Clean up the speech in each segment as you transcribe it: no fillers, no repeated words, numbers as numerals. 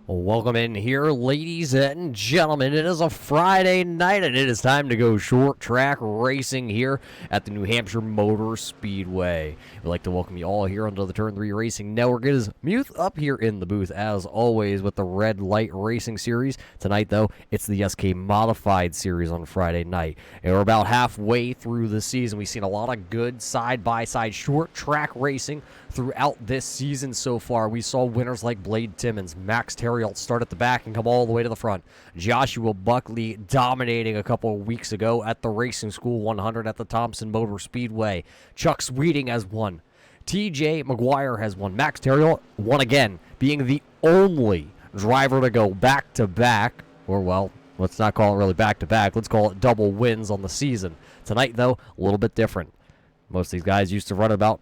Welcome in here, ladies and gentlemen. It is a Friday night, and it is time to go short track racing here at the New Hampshire Motor Speedway. We'd like to welcome you all here onto the Turn 3 Racing Network. It is Muth up here in the booth, as always, with the Red Light Racing Series. Tonight, though, it's the SK Modified Series on Friday night. And we're about halfway through the season. We've seen a lot of good side-by-side short track racing throughout this season so far. We saw winners like Blade Timmons, Max Terry start at the back and come all the way to the front. Joshua Buckley dominating a couple of weeks ago at the Racing School 100 at the Thompson Motor Speedway. Chuck Sweeting has won. TJ McGuire has won. Max Terry won again, being the only driver to go back-to-back, or well, let's not call it really back-to-back. Let's call it double wins on the season. Tonight, though, a little bit different. Most of these guys used to run about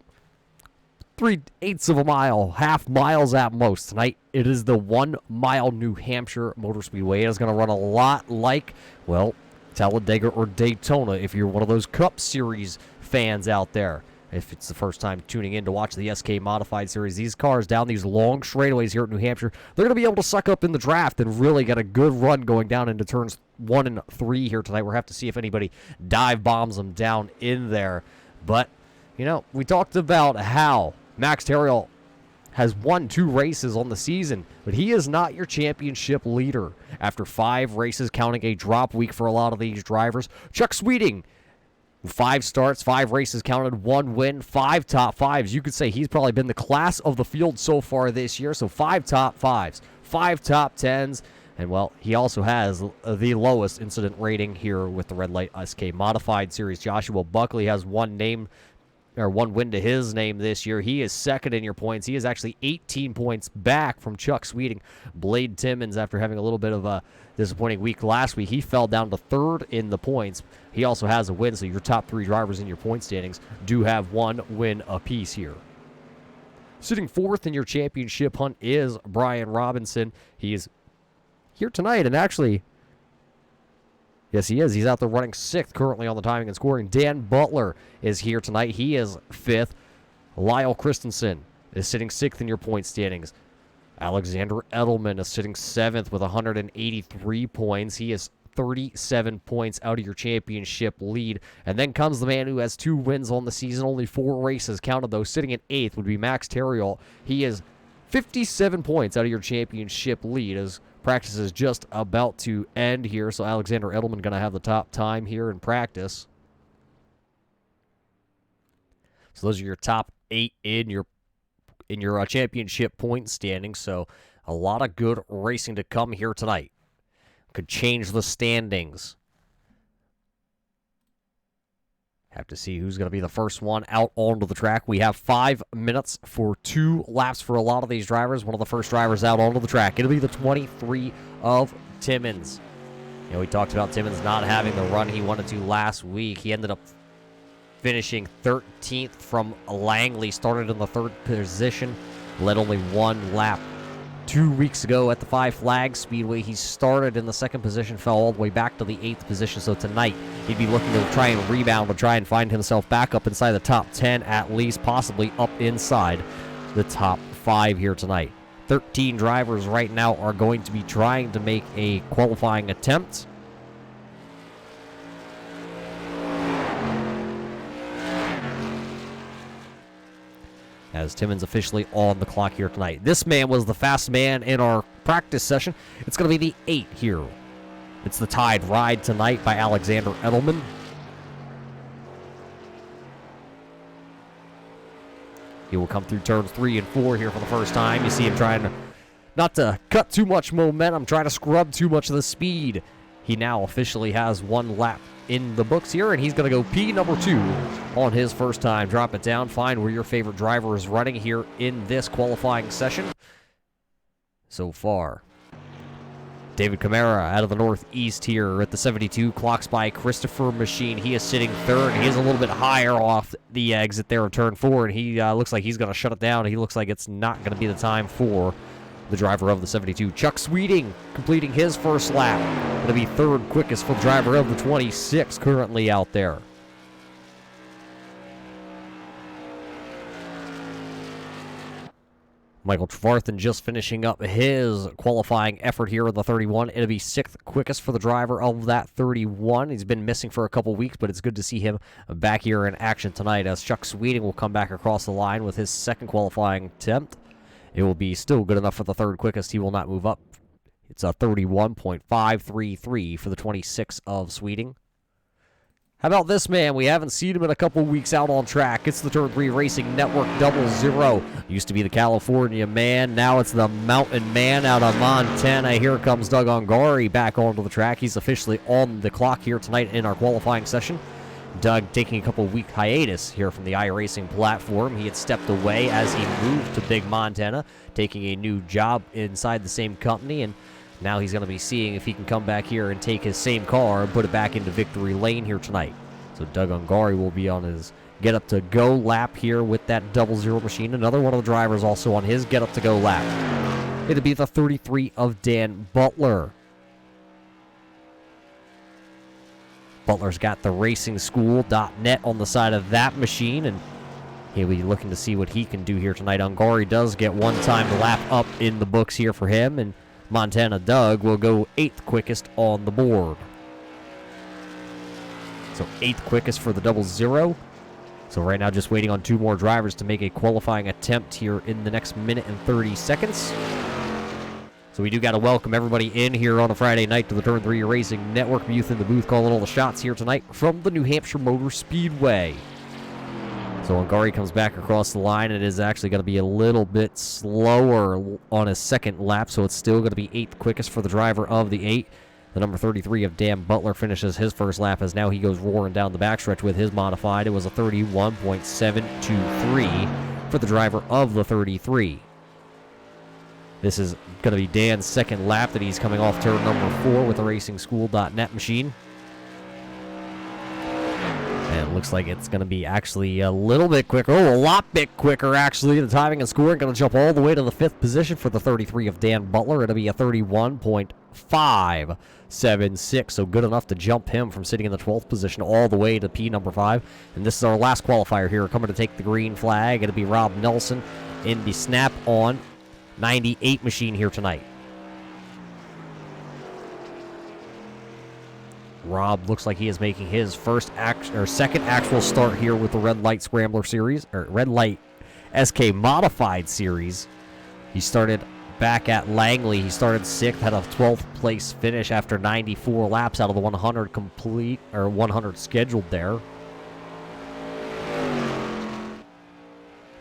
3/8 of a mile, half miles at most. Tonight, it is the 1 mile New Hampshire Motor Speedway. It is going to run a lot like, well, Talladega or Daytona if you're one of those Cup Series fans out there. If it's the first time tuning in to watch the SK Modified Series, these cars down these long straightaways here at New Hampshire, they're going to be able to suck up in the draft and really get a good run going down into turns 1 and 3 here tonight. We'll have to see if anybody dive bombs them down in there. But, you know, we talked about how Max Terry has won 2 races on the season, but he is not your championship leader. After 5 races, counting a drop week for a lot of these drivers, Chuck Sweeting, 5 starts, 5 races counted, 1 win, 5 top 5s. You could say he's probably been the class of the field so far this year, so 5 top 5s, 5 top 10s, and, well, he also has the lowest incident rating here with the Red Light SK Modified Series. Joshua Buckley has one win to his name this year. He is second in your points. He is actually 18 points back from Chuck Sweeting. Blade Timmons, after having a little bit of a disappointing week last week, he fell down to 3rd in the points. He also has a win, so your top 3 drivers in your point standings do have 1 win apiece here. Sitting 4th in your championship hunt is Brian Robinson. He is here tonight, and actually, yes, he is. He's out there running 6th currently on the timing and scoring. Dan Butler is here tonight. He is 5th. Lyle Christensen is sitting 6th in your point standings. Alexander Edelman is sitting 7th with 183 points. He is 37 points out of your championship lead. And then comes the man who has 2 wins on the season, only 4 races counted, though. Sitting at 8th would be Max Terry. He is 57 points out of your championship lead as practice is just about to end here, so Alexander Edelman going to have the top time here in practice. So those are your top 8 in your championship point standing. So a lot of good racing to come here tonight. Could change the standings. Have to see who's going to be the first one out onto the track. We have 5 minutes for 2 laps for a lot of these drivers. One of the first drivers out onto the track. It'll be the 23 of Timmons. You know, we talked about Timmons not having the run he wanted to last week. He ended up finishing 13th from Langley. Started in the 3rd position. Led only 1 lap. 2 weeks ago at the Five Flags Speedway, he started in the 2nd position, fell all the way back to the 8th position. So tonight, he'd be looking to try and rebound, to try and find himself back up inside the top 10 at least, possibly up inside the top 5 here tonight. 13 drivers right now are going to be trying to make a qualifying attempt. As Timmons officially on the clock here tonight. This man was the fast man in our practice session. It's going to be the 8 here. It's the Tide Ride tonight by Alexander Edelman. He will come through turns 3 and 4 here for the first time. You see him trying to, not to cut too much momentum, trying to scrub too much of the speed. He now officially has 1 lap in the books here, and he's going to go P number 2 on his first time. Drop it down, find where your favorite driver is running here in this qualifying session so far. David Camara out of the Northeast here at the 72, clocks by Christopher Machine. He is sitting 3rd. He is a little bit higher off the exit there of turn 4, and he looks like he's going to shut it down. He looks like it's not going to be the time for the driver of the 72. Chuck Sweeting completing his first lap. Going to be 3rd quickest for the driver of the 26 currently out there. Michael Trevarthen just finishing up his qualifying effort here in the 31. It'll be 6th quickest for the driver of that 31. He's been missing for a couple weeks, but it's good to see him back here in action tonight as Chuck Sweeting will come back across the line with his second qualifying attempt. It will be still good enough for the 3rd quickest. He will not move up. It's a 31.533 for the 26 of Sweeting. How about this man? We haven't seen him in a couple weeks out on track. It's the Turn 3 Racing Network 00. Used to be the California man. Now it's the Mountain Man out of Montana. Here comes Doug Ungari back onto the track. He's officially on the clock here tonight in our qualifying session. Doug taking a couple week hiatus here from the iRacing platform. He had stepped away as he moved to Big Montana, taking a new job inside the same company, and now he's going to be seeing if he can come back here and take his same car and put it back into victory lane here tonight. So Doug Ungari will be on his get-up-to-go lap here with that 00 machine. Another one of the drivers also on his get-up-to-go lap. It'll be the 33 of Dan Butler. Butler's got the racingschool.net on the side of that machine, and he'll be looking to see what he can do here tonight. Ungari does get one time to lap up in the books here for him, and Montana Doug will go 8th quickest on the board. So 8th quickest for the 00. So right now just waiting on 2 more drivers to make a qualifying attempt here in the next minute and 30 seconds. So we do got to welcome everybody in here on a Friday night to the Turn 3 Racing Network. Youth in the booth calling all the shots here tonight from the New Hampshire Motor Speedway. So Ungari comes back across the line. It is actually going to be a little bit slower on his second lap, so it's still going to be 8th quickest for the driver of the 8. The number 33 of Dan Butler finishes his first lap as now he goes roaring down the backstretch with his modified. It was a 31.723 for the driver of the 33. This is going to be Dan's second lap that he's coming off turn number 4 with the racingschool.net machine. And it looks like it's going to be actually a little bit quicker. Oh, a lot bit quicker, actually. The timing and scoring going to jump all the way to the 5th position for the 33 of Dan Butler. It'll be a 31.576. So good enough to jump him from sitting in the 12th position all the way to P number 5. And this is our last qualifier here. Coming to take the green flag. It'll be Rob Nelson in the Snap-on 98 machine here tonight. Rob looks like he is making his second actual start here with the Red Light Scrambler Series, or Red Light SK Modified Series. He started back at Langley. He started 6th, had a 12th place finish after 94 laps out of the 100 complete, or 100 scheduled there.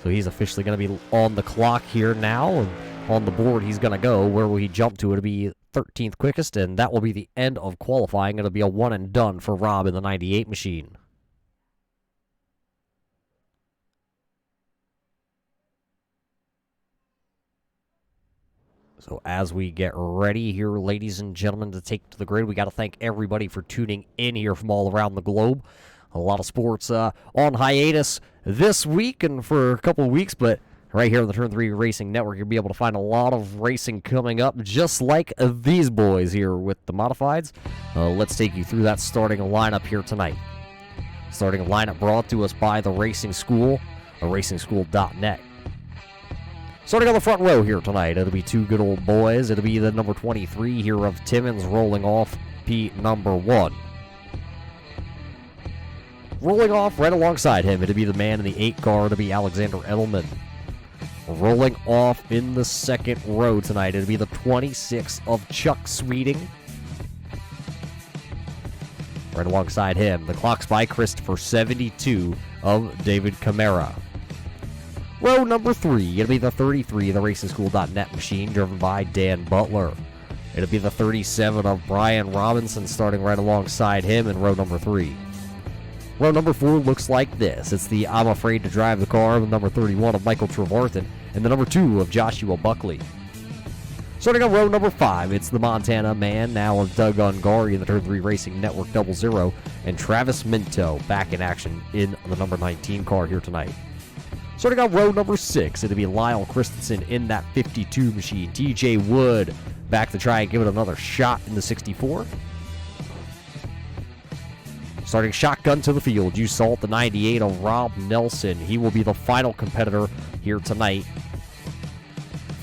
So he's officially going to be on the clock here now, and on the board he's going to go. Where will he jump to? It'll be 13th quickest, and that will be the end of qualifying. It'll be a one and done for Rob in the 98 machine. So as we get ready here, ladies and gentlemen, to take to the grid, we got to thank everybody for tuning in here from all around the globe. A lot of sports on hiatus this week and for a couple of weeks, but right here on the Turn 3 Racing Network, you'll be able to find a lot of racing coming up, just like these boys here with the Modifieds. Let's take you through that starting lineup here tonight. Starting lineup brought to us by the Racing School, racingschool.net. Starting on the front row here tonight, it'll be 2 good old boys. It'll be the number 23 here of Timmins rolling off P number 1. Rolling off right alongside him, it'll be the man in the 8 car, it'll be Alexander Edelman. Rolling off in the second row tonight, it'll be the 26 of Chuck Sweeting. Right alongside him, the clock's by Christopher, 72 of David Camara. Row number 3, it'll be the 33 of the racingschool.net machine, driven by Dan Butler. It'll be the 37 of Brian Robinson, starting right alongside him in row number 3. Row number 4 looks like this. It's the I'm Afraid to Drive the Car, the number 31 of Michael Trevarthen, and the number 2 of Joshua Buckley. Starting on row number 5, it's the Montana Man, now of Doug Ungari in the Turn 3 Racing Network 00, and Travis Minto back in action in the number 19 car here tonight. Starting on row number 6, it'll be Lyle Christensen in that 52 machine. TJ Wood back to try and give it another shot in the 64. Starting shotgun to the field, you saw the 98 of Rob Nelson. He will be the final competitor here tonight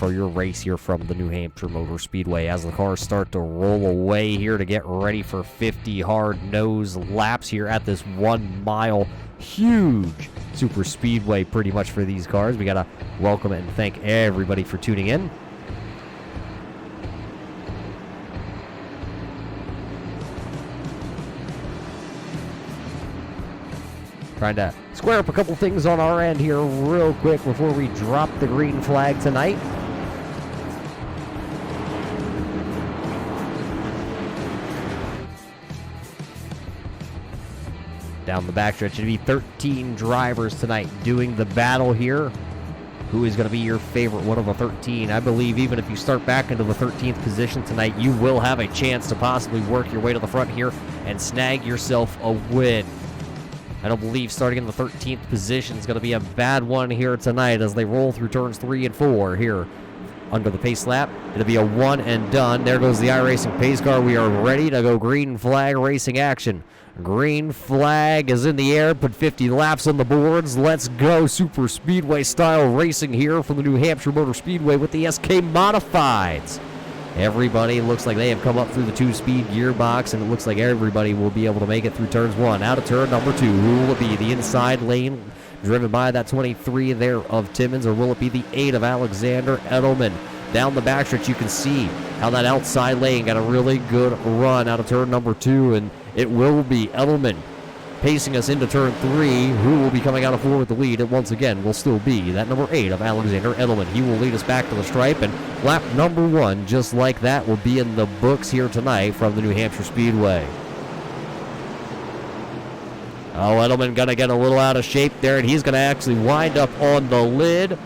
for your race here from the New Hampshire Motor Speedway as the cars start to roll away here to get ready for 50 hard-nosed laps here at this 1 mile huge super speedway pretty much for these cars. We got to welcome and thank everybody for tuning in. Trying to square up a couple things on our end here real quick before we drop the green flag tonight. Down the backstretch, it'll be 13 drivers tonight doing the battle here. Who is going to be your favorite one of the 13? I believe even if you start back into the 13th position tonight, you will have a chance to possibly work your way to the front here and snag yourself a win. I don't believe starting in the 13th position is going to be a bad one here tonight as they roll through turns 3 and 4 here under the pace lap. It'll be a one and done. There goes the iRacing pace car. We are ready to go green flag racing action. Green flag is in the air. Put 50 laps on the boards. Let's go super speedway style racing here from the New Hampshire Motor Speedway with the SK Modifieds. Everybody looks like they have come up through the 2-speed gearbox, and it looks like everybody will be able to make it through turns 1. Out of turn number 2, who will it be? The inside lane driven by that 23 there of Timmons, or will it be the 8 of Alexander Edelman? Down the backstretch, you can see how that outside lane got a really good run out of turn number 2, and it will be Edelman pacing us into turn 3. Who will be coming out of 4 with the lead? It once again will still be that number 8 of Alexander Edelman. He will lead us back to the stripe, and lap number 1, just like that, will be in the books here tonight from the New Hampshire Speedway. Oh, Edelman going to get a little out of shape there, and he's going to actually wind up on the lid.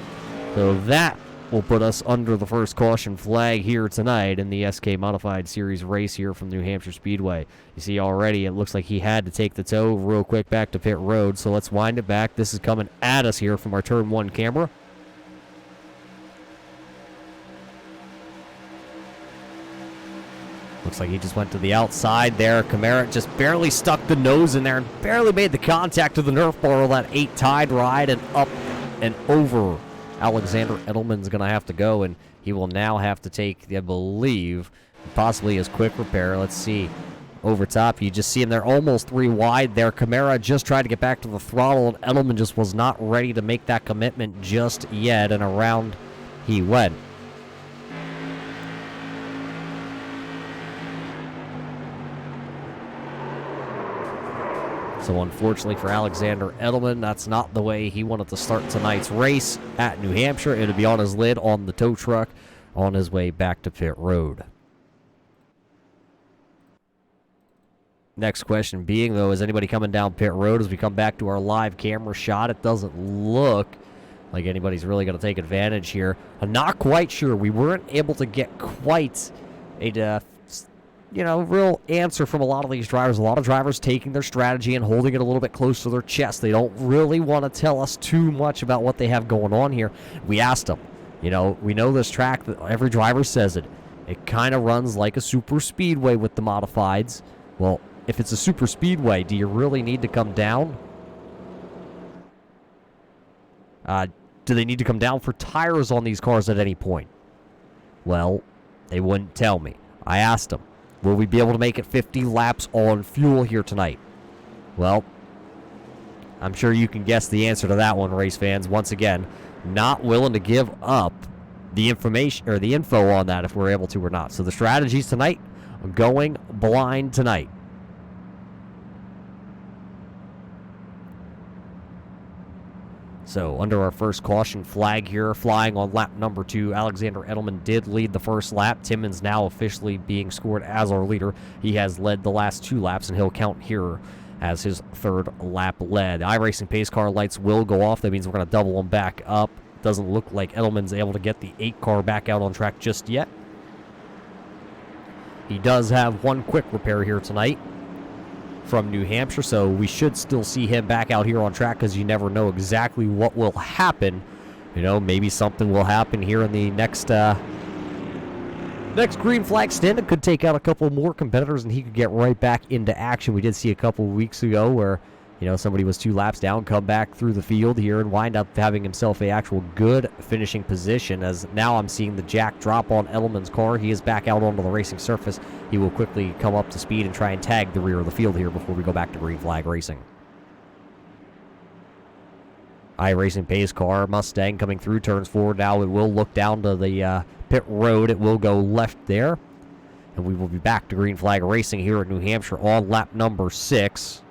So that will put us under the first caution flag here tonight in the SK Modified Series race here from New Hampshire Speedway. You see already it looks like he had to take the tow real quick back to pit road, so let's wind it back. This is coming at us here from our turn 1 camera. Looks like he just went to the outside there. Camara just barely stuck the nose in there and barely made the contact to the Nerf bar on that 8 tide ride, and up and over Alexander Edelman's going to have to go, and he will now have to take, I believe, possibly his quick repair. Let's see. Over top, you just see him there almost 3 wide there. Camara just tried to get back to the throttle, and Edelman just was not ready to make that commitment just yet, and around he went. So unfortunately for Alexander Edelman, that's not the way he wanted to start tonight's race at New Hampshire. It'll be on his lid on the tow truck on his way back to pit road. Next question being, though, is anybody coming down pit road as we come back to our live camera shot? It doesn't look like anybody's really going to take advantage here. I'm not quite sure. We weren't able to get quite a real answer from a lot of these drivers. A lot of drivers taking their strategy and holding it a little bit close to their chest. They don't really want to tell us too much about what they have going on here. We asked them, we know this track, every driver says it. It kind of runs like a super speedway with the modifieds. Well, if it's a super speedway, do you really need to come down? Do they need to come down for tires on these cars at any point? Well, they wouldn't tell me. I asked them, will we be able to make it 50 laps on fuel here tonight? Well, I'm sure you can guess the answer to that one, race fans. Once again, not willing to give up the information or the info on that if we're able to or not. So the strategies tonight, going blind tonight. So under our first caution flag here, flying on lap number 2, Alexander Edelman did lead the first lap. Timmons now officially being scored as our leader. He has led the last 2 laps, and he'll count here as his 3rd lap led. The iRacing pace car lights will go off. That means we're going to double them back up. Doesn't look like Edelman's able to get the 8 car back out on track just yet. He does have 1 quick repair here tonight from New Hampshire, so we should still see him back out here on track, because you never know exactly what will happen. Maybe something will happen here in the next green flag stand. It could take out a couple more competitors, and he could get right back into action. We did see a couple weeks ago where you know, somebody was 2 laps down, come back through the field here and wind up having himself a actual good finishing position, as now I'm seeing the jack drop on Edelman's car. He is back out onto the racing surface. He will quickly come up to speed and try and tag the rear of the field here before we go back to green flag racing. iRacing pace car, Mustang coming through turns 4. Now it will look down to the pit road. It will go left there. And we will be back to green flag racing here at New Hampshire on lap number 6.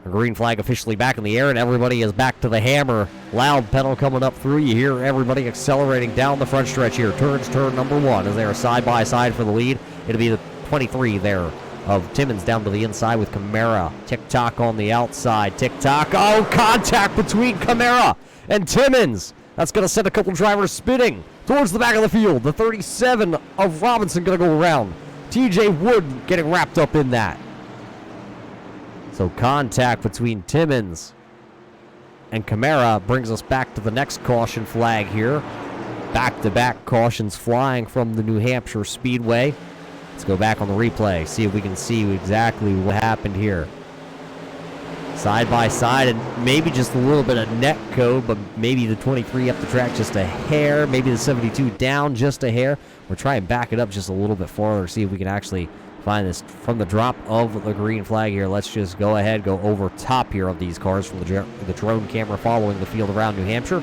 The green flag officially back in the air, and everybody is back to the hammer. Loud pedal coming up through. You hear everybody accelerating down the front stretch here. Turn number 1 as they are side by side for the lead. It'll be the 23 there of Timmons down to the inside with Camara. Tick-tock on the outside. Tick-tock. Oh, contact between Camara and Timmons. That's going to send a couple drivers spinning towards the back of the field. The 37 of Robinson going to go around. TJ Wood getting wrapped up in that. So contact between Timmons and Camara brings us back to the next caution flag here. Back-to-back cautions flying from the New Hampshire Speedway. Let's go back on the replay, see if we can see exactly what happened here. Side by side, and maybe just a little bit of net code, but maybe the 23 up the track just a hair, maybe the 72 down just a hair. We'll try and back it up just a little bit farther, see if we can actually find this from the drop of the green flag here. Let's just go ahead, go over top here of these cars from the drone camera following the field around New Hampshire.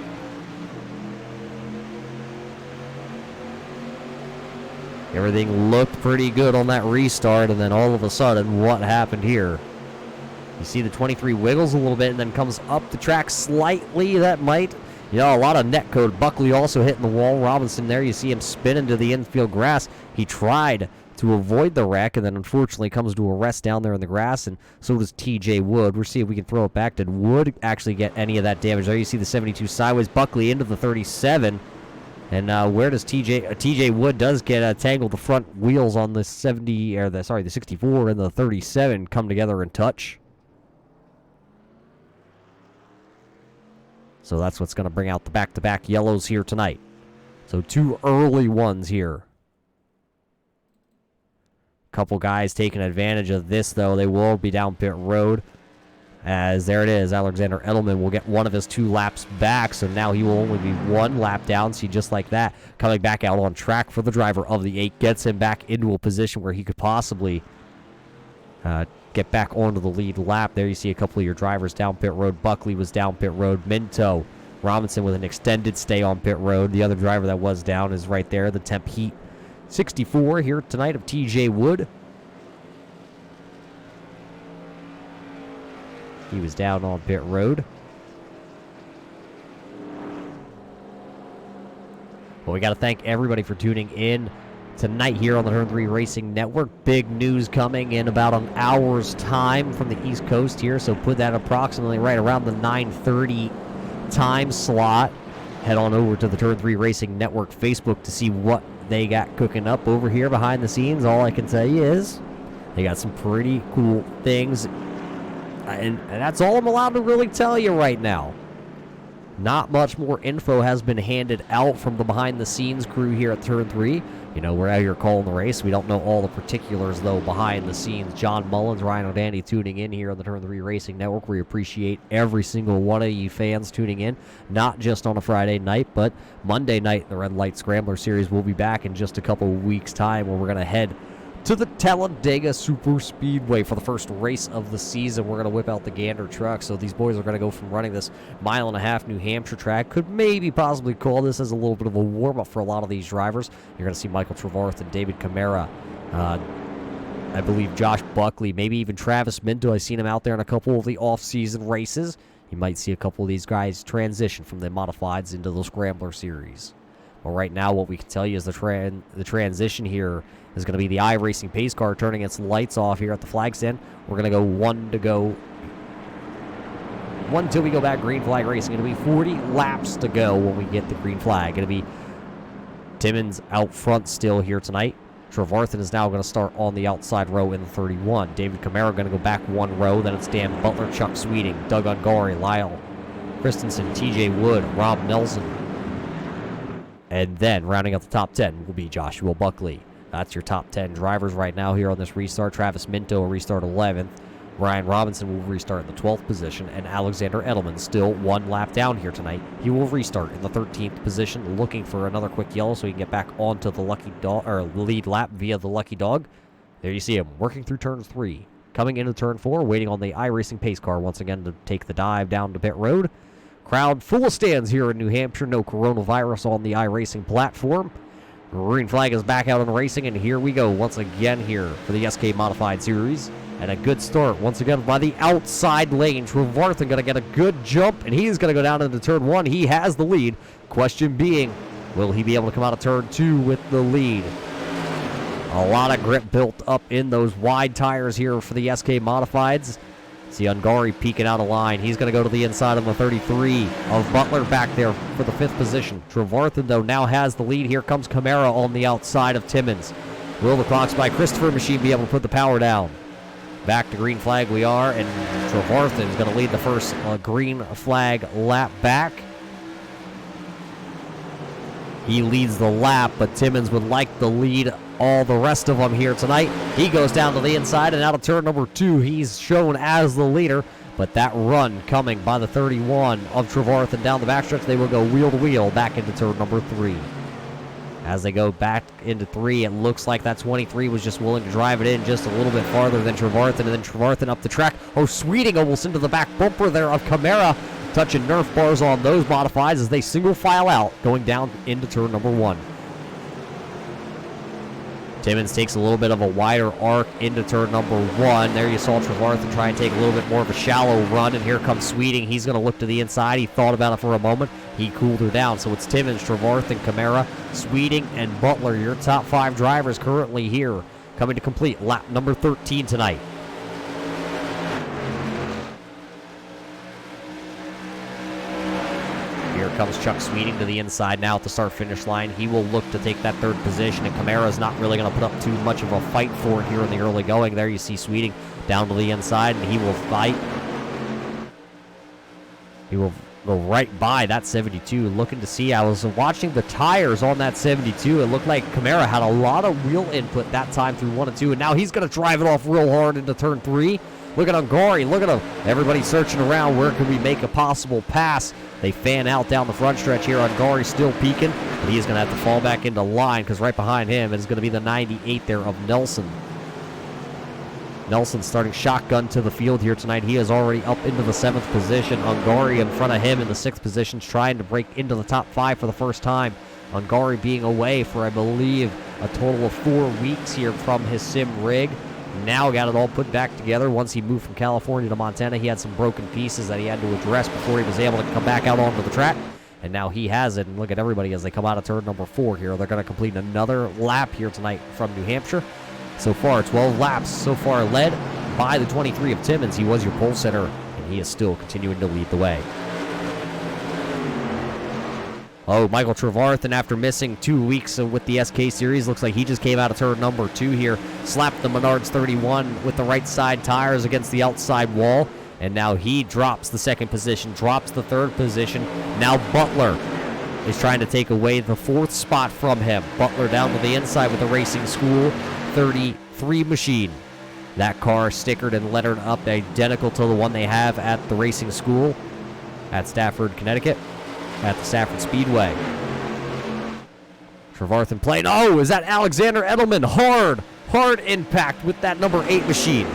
Everything looked pretty good on that restart, and then all of a sudden, what happened here? You see the 23 wiggles a little bit and then comes up the track slightly. That might, you know, a lot of net code. Buckley also hitting the wall. Robinson there, you see him spin into the infield grass. He tried to avoid the wreck and then unfortunately comes to a rest down there in the grass, and so does TJ Wood. We'll see if we can throw it back. Did Wood actually get any of that damage there? You see the 72 sideways. Buckley into the 37. And where does TJ Wood does get tangled? The front wheels on the the 64 and the 37 come together and touch. So that's what's going to bring out the back-to-back yellows here tonight. So 2 early ones here. Couple guys taking advantage of this, though. They will be down pit road. As there it is, Alexander Edelman will get one of his 2 laps back, so now he will only be 1 lap down. See, just like that, coming back out on track for the driver of the 8, gets him back into a position where he could possibly get back onto the lead lap. There you see a couple of your drivers down pit road. Buckley was down pit road. Minto, Robinson with an extended stay on pit road. The other driver that was down is right there, the temp heat 64 here tonight of TJ Wood. He was down on pit road. Well, we got to thank everybody for tuning in tonight here on the Turn 3 Racing Network. Big news coming in about an hour's time from the East Coast here, so put that approximately right around the 9:30 time slot. Head on over to the Turn 3 Racing Network Facebook to see what they got cooking up over here behind the scenes. All I can tell you is they got some pretty cool things. And that's all I'm allowed to really tell you right now. Not much more info has been handed out from the behind-the-scenes crew here at Turn 3. You know, we're out here calling the race. We don't know all the particulars, though, behind the scenes. John Mullins, Ryan O'Dandy tuning in here on the Turn 3 Racing Network. We appreciate every single one of you fans tuning in, not just on a Friday night, but Monday night. The Red Light Scrambler Series will be back in just a couple of weeks' time, where we're going to head to the Talladega Super Speedway for the first race of the season. We're going to whip out the Gander truck, so these boys are going to go from running this 1.5-mile New Hampshire track. Could maybe possibly call this as a little bit of a warm-up for a lot of these drivers. You're going to see Michael Trevarth and David Camara. I believe Josh Buckley, maybe even Travis Minto. I've seen him out there in a couple of the off-season races. You might see a couple of these guys transition from the modifieds into the Scrambler Series. Well, right now, what we can tell you is the transition here is going to be the iRacing pace car turning its lights off here at the flag stand. We're going to go one till we go back green flag racing. It'll be 40 laps to go when we get the green flag. It'll be Timmons out front still here tonight. Trevarthen is now going to start on the outside row in the 31. David Camara going to go back 1 row. Then it's Dan Butler, Chuck Sweeting, Doug Ungari, Lyle Christensen, TJ Wood, Rob Nelson. And then rounding out the top 10 will be Joshua Buckley. That's your top 10 drivers right now here on this restart. Travis Minto, a restart 11th. Ryan Robinson will restart in the 12th position, and Alexander Edelman still 1 lap down here tonight. He will restart in the 13th position, looking for another quick yellow so he can get back onto the lucky dog, or lead lap via the lucky dog. There you see him working through turn 3. Coming into turn 4, waiting on the iRacing pace car once again to take the dive down to pit road. Crowd full of stands here in New Hampshire. No coronavirus on the iRacing platform. Green flag is back out on racing, and here we go once again here for the SK Modified Series. And a good start once again by the outside lane. Trevarthen going to get a good jump, and he's going to go down into turn 1. He has the lead. Question being, will he be able to come out of turn 2 with the lead? A lot of grip built up in those wide tires here for the SK Modifieds. See Ungari peeking out of line. He's going to go to the inside of the 33 of Butler back there for the 5th position. Trevarthen, though, now has the lead. Here comes Camara on the outside of Timmons. Will the Clocks by Christopher machine be able to put the power down? Back to green flag we are, and Trevarthen is going to lead the first green flag lap back. He leads the lap, but Timmons would like to lead all the rest of them here tonight. He goes down to the inside and out of turn number 2. He's shown as the leader, but that run coming by the 31 of Trevarthen down the backstretch, they will go wheel to wheel back into turn number 3. As they go back into 3, it looks like that 23 was just willing to drive it in just a little bit farther than Trevarthen, and then Trevarthen up the track. Oh, Sweeting almost into the back bumper there of Camara, touching Nerf bars on those modifieds as they single file out, going down into turn number 1. Timmons takes a little bit of a wider arc into turn number 1. There you saw Trevarthen try and take a little bit more of a shallow run, and here comes Sweeting. He's going to look to the inside. He thought about it for a moment. He cooled her down. So it's Timmons, Trevarthen, Camara, Sweeting, and Butler, your top 5 drivers currently here, coming to complete lap number 13 tonight. Here comes Chuck Sweeting to the inside now at the start-finish line. He will look to take that 3rd position, and Camara's not really going to put up too much of a fight for it here in the early going. There you see Sweeting down to the inside, and he will fight. He will go right by that 72. Looking to see, I was watching the tires on that 72. It looked like Camara had a lot of wheel input that time through 1 and 2, and now he's going to drive it off real hard into turn 3. Look at Ungari. Look at him. Everybody's searching around. Where can we make a possible pass? They fan out down the front stretch here. Ungari still peeking, but he is going to have to fall back into line because right behind him is going to be the 98 there of Nelson. Nelson starting shotgun to the field here tonight. He is already up into the 7th position. Ungari in front of him in the 6th position, trying to break into the top 5 for the first time. Ungari being away for, I believe, a total of 4 weeks here from his sim rig. Now got it all put back together. Once he moved from California to Montana, he had some broken pieces that he had to address before he was able to come back out onto the track. And now he has it. And look at everybody as they come out of turn number 4 here. They're going to complete another lap here tonight from New Hampshire. So far, 12 laps so far led by the 23 of Timmons. He was your pole sitter, and he is still continuing to lead the way. Oh, Michael Trevarthen, after missing 2 weeks with the SK Series, looks like he just came out of turn number 2 here. Slapped the Menards 31 with the right side tires against the outside wall. And now he drops the 2nd position, drops the 3rd position. Now Butler is trying to take away the 4th spot from him. Butler down to the inside with the Racing School 33 machine. That car stickered and lettered up identical to the one they have at the Racing School at Stafford, Connecticut, at the Stafford Speedway. Trevarthen playing. Oh, is that Alexander Edelman? Hard impact with that number 8 machine.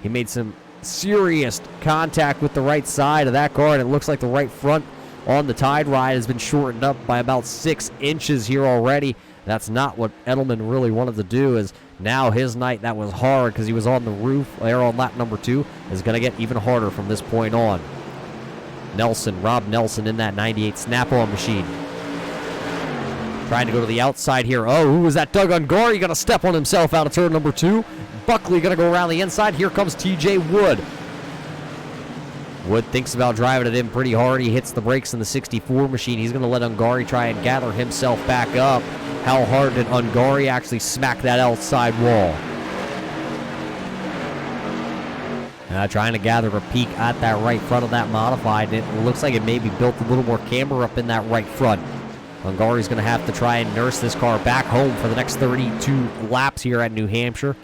He made some serious contact with the right side of that car, and it looks like the right front on the Tide Ride has been shortened up by about 6 inches here already. That's not what Edelman really wanted to do, as now his night that was hard because he was on the roof there on lap number 2 is going to get even harder from this point on. Rob Nelson in that 98 snap-on machine. Trying to go to the outside here. Oh, who was that? Doug Ungari going to step on himself out of turn number 2. Buckley going to go around the inside. Here comes TJ Wood. Wood thinks about driving it in pretty hard. He hits the brakes in the 64 machine. He's going to let Ungari try and gather himself back up. How hard did Ungari actually smack that outside wall? Trying to gather a peek at that right front of that modified. It looks like it maybe built a little more camber up in that right front. Ungari's going to have to try and nurse this car back home for the next 32 laps here at New Hampshire.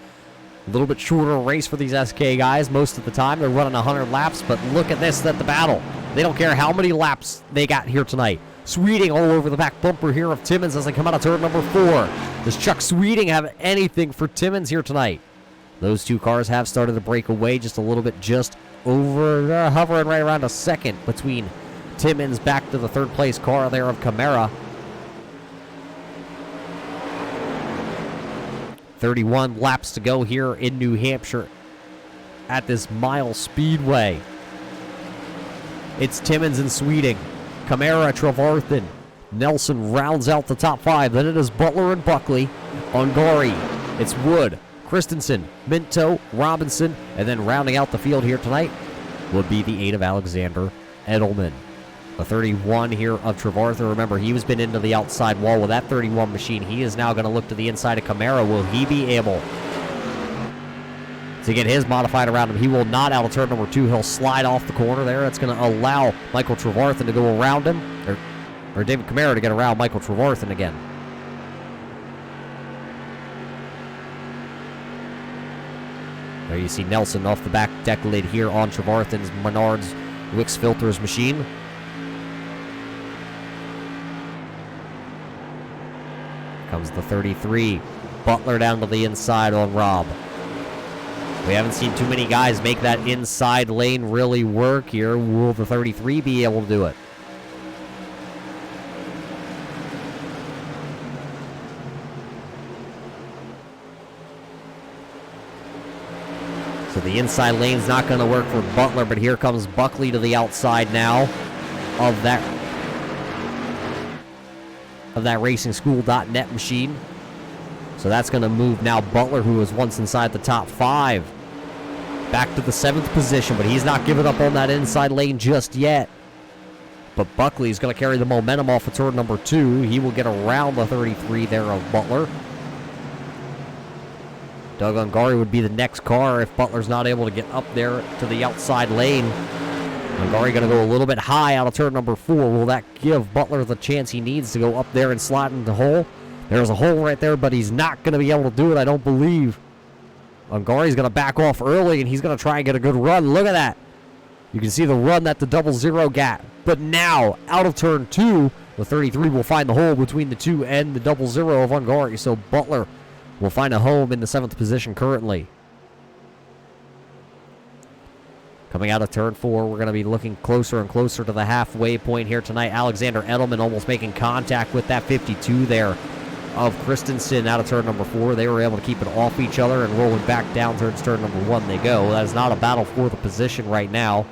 A little bit shorter race for these SK guys. Most of the time, they're running 100 laps, but look at this, at the battle. They don't care how many laps they got here tonight. Sweeting all over the back bumper here of Timmons as they come out of turn number 4. Does Chuck Sweeting have anything for Timmons here tonight? Those two cars have started to break away just a little bit, just over, hovering right around a second between Timmons back to the third place car there of Camara. 31 laps to go here in New Hampshire at this mile speedway. It's Timmons and Sweeting. Camara, Trevarthen. Nelson rounds out the top 5. Then it is Butler and Buckley. Ungari. It's Wood, Christensen, Minto, Robinson. And then rounding out the field here tonight would be the 8 of Alexander Edelman. The 31 here of Trevarthen. Remember, he was been into the outside wall with that 31 machine. He is now going to look to the inside of Camara. Will he be able to get his modified around him? He will not out of turn number 2. He'll slide off the corner there. That's going to allow Michael Trevarthen to go around him, or David Camara to get around Michael Trevarthen again. There you see Nelson off the back deck lid here on Trevarthen's Menards Wix Filters machine. Comes the 33. Butler down to the inside on Rob. We haven't seen too many guys make that inside lane really work here. Will the 33 be able to do it? So the inside lane's not going to work for Butler, but here comes Buckley to the outside now of that RacingSchool.net machine. So that's going to move now Butler, who was once inside the top 5, back to the 7th position, but he's not giving up on that inside lane just yet. But Buckley's going to carry the momentum off of turn number 2. He will get around the 33 there of Butler. Doug Ungari would be the next car if Butler's not able to get up there to the outside lane. Ungari going to go a little bit high out of turn number 4. Will that give Butler the chance he needs to go up there and slide into the hole? There's a hole right there, but he's not going to be able to do it, I don't believe. Ungari's going to back off early, and he's going to try and get a good run. Look at that. You can see the run that the 00 got. But now, out of turn 2, the 33 will find the hole between the 2 and the 00 of Ungari. So Butler will find a home in the 7th position currently. Coming out of turn 4, we're going to be looking closer and closer to the halfway point here tonight. Alexander Edelman almost making contact with that 52 there of Christensen out of turn number 4. They were able to keep it off each other and rolling back down towards turn number 1 they go. That is not a battle for the position right now.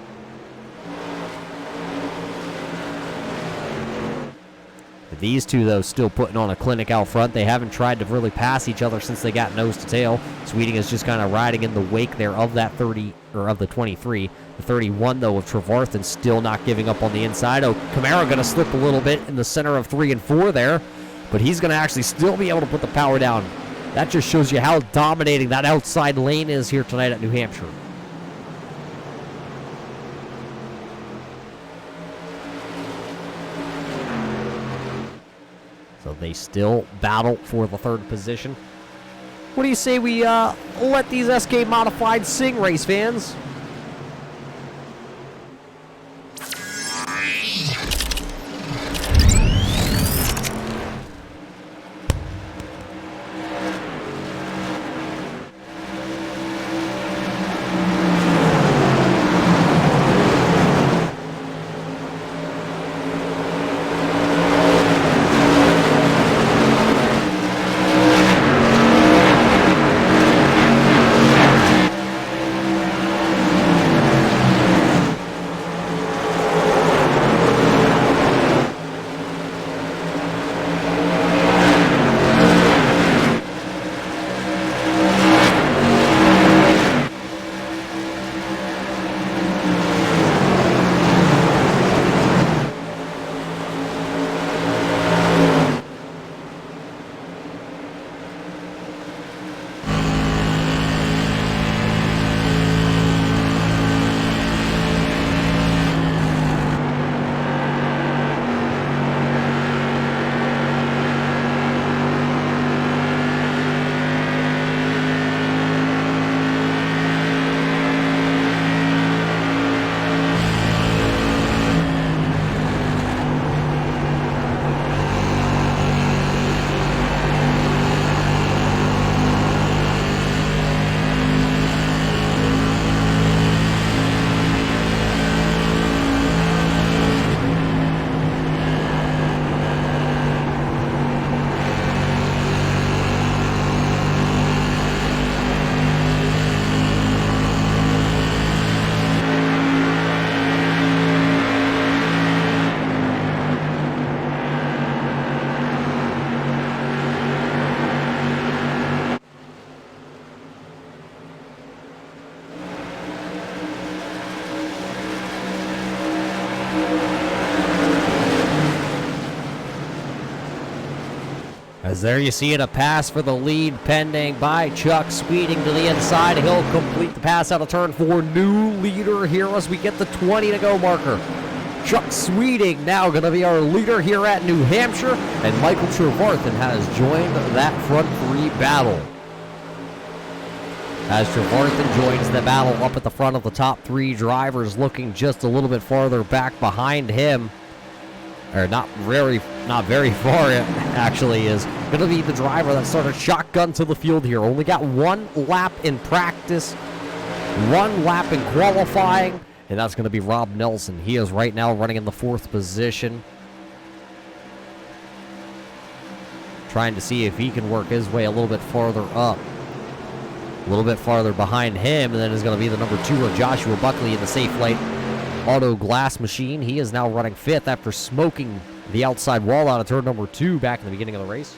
These two, though, still putting on a clinic out front. They haven't tried to really pass each other since they got nose to tail. Sweeting is just kind of riding in the wake there of that 30, or of the 23. The 31, though, of Trevarthen still not giving up on the inside. Oh, Camara going to slip a little bit in the center of 3 and 4 there, but he's going to actually still be able to put the power down. That just shows you how dominating that outside lane is here tonight at New Hampshire. So they still battle for the 3rd position. What do you say we let these SK Modified sing, race fans? As there you see it, a pass for the lead pending by Chuck Sweeting to the inside. He'll complete the pass out of turn 4. New leader here as we get the 20 to go marker. Chuck Sweeting now going to be our leader here at New Hampshire, and Michael Trevarthen has joined that front 3 battle. As Trevarthen joins the battle up at the front of the top 3 drivers, looking just a little bit farther back behind him, or not very far, actually, is going to be the driver that started shotgun to the field here. Only got 1 lap in practice, 1 lap in qualifying, and that's going to be Rob Nelson. He is right now running in the 4th position, trying to see if he can work his way a little bit farther up. A little bit farther behind him, and then is going to be the number 2 of Joshua Buckley in the Safe Light Auto Glass Machine. He is now running 5th after smoking the outside wall out of turn number 2 back in the beginning of the race.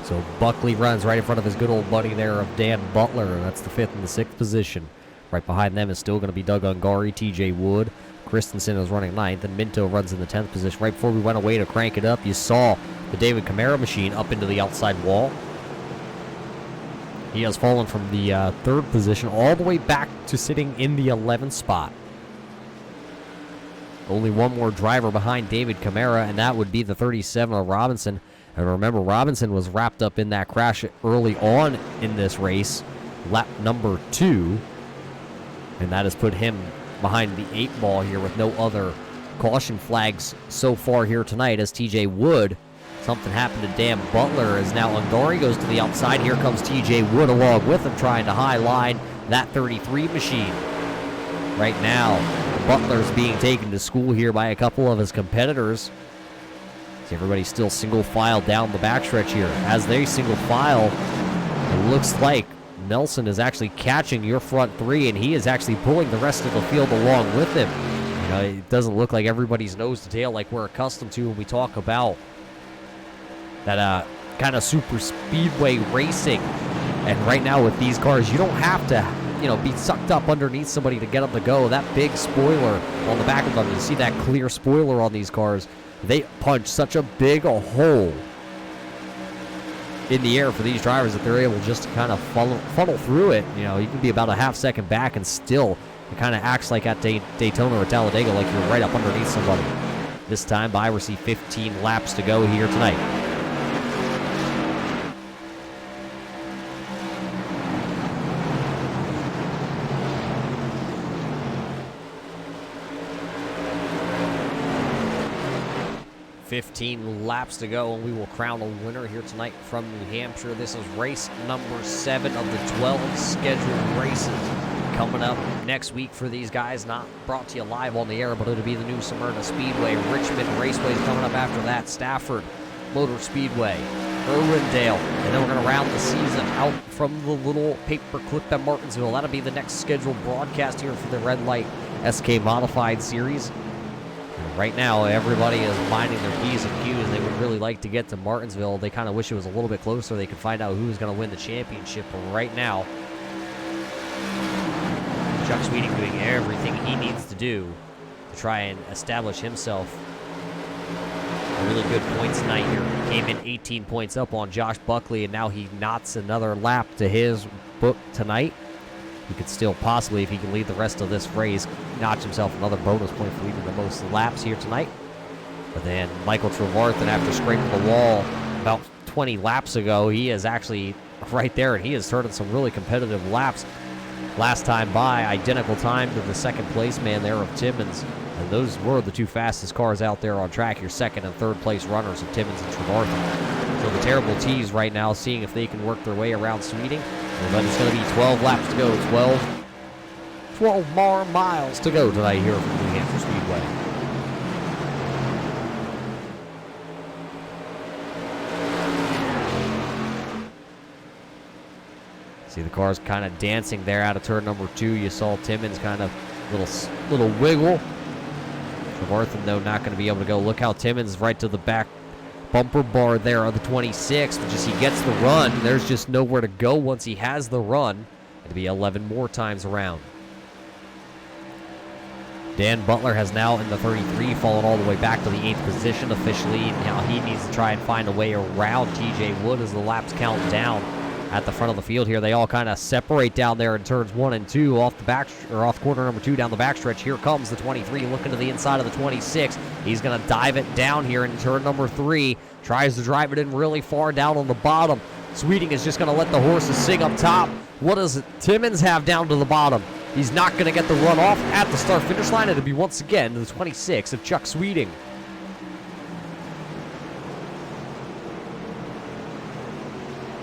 So Buckley runs right in front of his good old buddy there of Dan Butler, and that's the 5th and the 6th position. Right behind them is still going to be Doug Ungari, TJ Wood. Christensen is running 9th, and Minto runs in the 10th position. Right before we went away to crank it up, you saw the David Camara machine up into the outside wall. He has fallen from the 3rd position all the way back to sitting in the 11th spot. Only 1 more driver behind David Camara, and that would be the 37 of Robinson. And remember, Robinson was wrapped up in that crash early on in this race, lap number 2, and that has put him behind the 8 ball here with no other caution flags so far here tonight as TJ Wood. Something happened to Dan Butler as now Ungari goes to the outside. Here comes TJ Wood along with him trying to high line that 33 machine. Right now, Butler's being taken to school here by a couple of his competitors. See, everybody's still single file down the backstretch here. As they single file, it looks like Nelson is actually catching your front 3, and he is actually pulling the rest of the field along with him. You know, it doesn't look like everybody's nose to tail like we're accustomed to when we talk about that kind of super speedway racing. And right now with these cars, you don't have to, be sucked up underneath somebody to get them to go. That big spoiler on the back of them, you see that clear spoiler on these cars, they punch such a big hole in the air for these drivers that they're able just to kind of funnel through it. You can be about a half second back and still it kind of acts like at Daytona or Talladega, like you're right up underneath somebody. This time by, we see 15 laps to go here tonight. $15 laps to go, and we will crown a winner here tonight from New Hampshire. This is race number 7 of the 12 scheduled races coming up next week for these guys. Not brought to you live on the air, but it'll be the new Smyrna Speedway. Richmond Raceway is coming up after that. Stafford Motor Speedway, Irwindale, and then we're going to round the season out from the little paperclip at Martinsville. That'll be the next scheduled broadcast here for the Red Light SK Modified Series. Right now, everybody is minding their P's and Q's. They would really like to get to Martinsville. They kind of wish it was a little bit closer. They could find out who's going to win the championship. But right now, Chuck Sweeting doing everything he needs to do to try and establish himself a really good points night here. Came in 18 points up on Josh Buckley, and now he knots another lap to his book tonight. He could still possibly, if he can lead the rest of this race, notch himself another bonus point for leading the most laps here tonight. But then Michael Trevarthen, after scraping the wall about 20 laps ago, he is actually right there, and he has started some really competitive laps. Last time by, identical time to the second place man there of Timmons. And those were the 2 fastest cars out there on track, your second and third place runners of Timmons and Trevarthen. So the terrible tease right now, seeing if they can work their way around Sweeting. But it's going to be 12 laps to go. 12 more miles to go tonight here from New Hampshire Speedway. See the cars kind of dancing there out of turn number 2. You saw Timmons kind of little wiggle. Trevarthen, though, not going to be able to go. Look how Timmons right to the back bumper bar there on the 26. Just he gets the run. There's just nowhere to go once he has the run. It'll be 11 more times around. Dan Butler has now in the 33 fallen all the way back to the 8th position officially. Now he needs to try and find a way around TJ Wood as the laps count down at the front of the field here. They all kind of separate down there in turns 1 and 2 off quarter number 2 down the backstretch. Here comes the 23 looking to the inside of the 26. He's going to dive it down here in turn number 3. Tries to drive it in really far down on the bottom. Sweeting is just going to let the horses sing up top. What does Timmons have down to the bottom? He's not going to get the run off at the start-finish line. It'll be once again the 26 of Chuck Sweeting.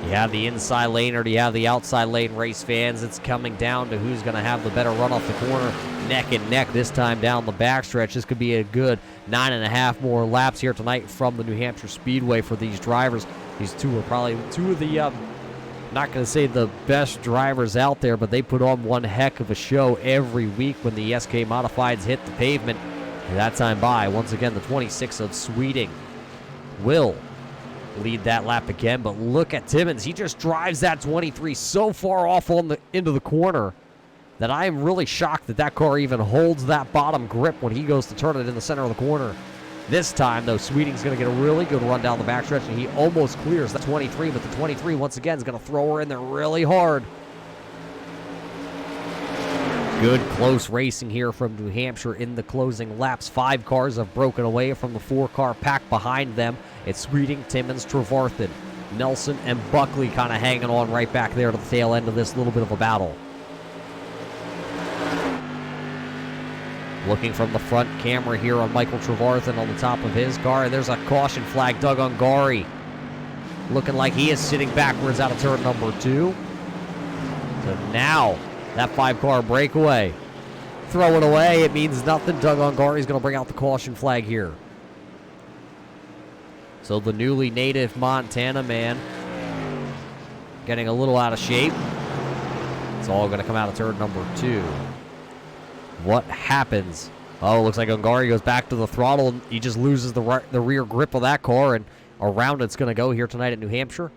You have the inside lane or do you have the outside lane, race fans? It's coming down to who's going to have the better run off the corner. Neck and neck this time down the backstretch. This could be a good 9.5 more laps here tonight from the New Hampshire Speedway for these drivers. These two are probably two of the, not going to say the best drivers out there, but they put on one heck of a show every week when the SK Modifieds hit the pavement. And that time by, once again, the 26 of Sweeting will lead that lap again, but look at Timmons. He just drives that 23 so far off on into the corner that I am really shocked that that car even holds that bottom grip when he goes to turn it in the center of the corner. This time, though, Sweeting's going to get a really good run down the backstretch, and he almost clears the 23, but the 23, once again, is going to throw her in there really hard. Good close racing here from New Hampshire in the closing laps. 5 cars have broken away from the 4-car pack behind them. It's Sweeting, Timmons, Trevarthen, Nelson, and Buckley kind of hanging on right back there to the tail end of this little bit of a battle. Looking from the front camera here on Michael Trevarthen on the top of his car, and there's a caution flag. Doug Ungari looking like he is sitting backwards out of turn number 2. So now that 5-car breakaway. Throw it away. It means nothing. Doug Ungari is going to bring out the caution flag here. So the newly native Montana man getting a little out of shape. It's all going to come out of turn number 2. What happens? Oh, looks like Ungari goes back to the throttle. And he just loses the rear grip of that car, and around it's going to go here tonight at New Hampshire.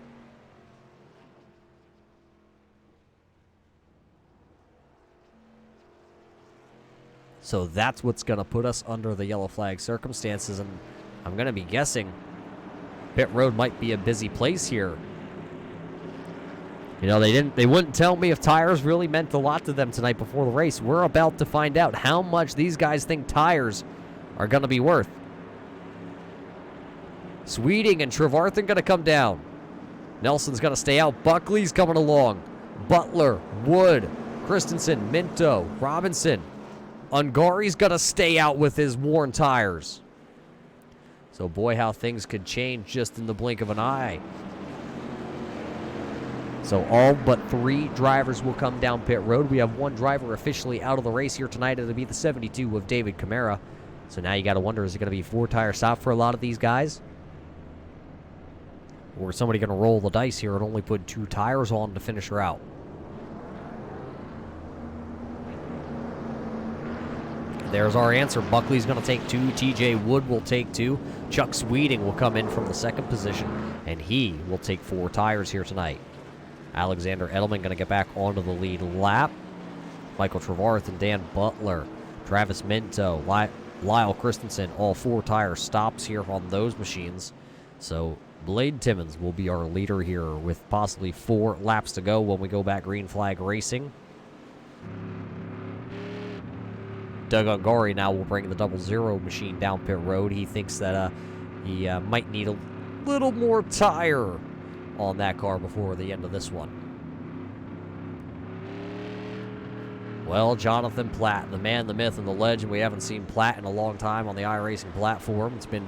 So that's what's going to put us under the yellow flag circumstances, and I'm going to be guessing pit road might be a busy place here. You know, they wouldn't tell me if tires really meant a lot to them tonight before the race. We're about to find out how much these guys think tires are going to be worth. Sweeting and Trevarthen going to come down. Nelson's going to stay out. Buckley's coming along. Butler, Wood, Christensen, Minto, Robinson. Ungari's going to stay out with his worn tires. So boy, how things could change just in the blink of an eye. So all but 3 drivers will come down pit road. We have 1 driver officially out of the race here tonight. It'll be the 72 of David Camara. So now you got to wonder, is it going to be 4-tire stop for a lot of these guys? Or is somebody going to roll the dice here and only put 2 tires on to finish her out? There's our answer. Buckley's going to take 2. TJ Wood will take 2. Chuck Sweeting will come in from the 2nd position, and he will take 4 tires here tonight. Alexander Edelman going to get back onto the lead lap. Michael Trevarthen, Dan Butler, Travis Minto, Lyle Christensen, all 4 tire stops here on those machines. So Blade Timmons will be our leader here with possibly 4 laps to go when we go back green flag racing. Doug Ungari now will bring the 00 machine down pit road. He thinks that he might need a little more tire on that car before the end of this one. Well, Jonathan Platt, the man, the myth, and the legend. We haven't seen Platt in a long time on the iRacing platform. It's been,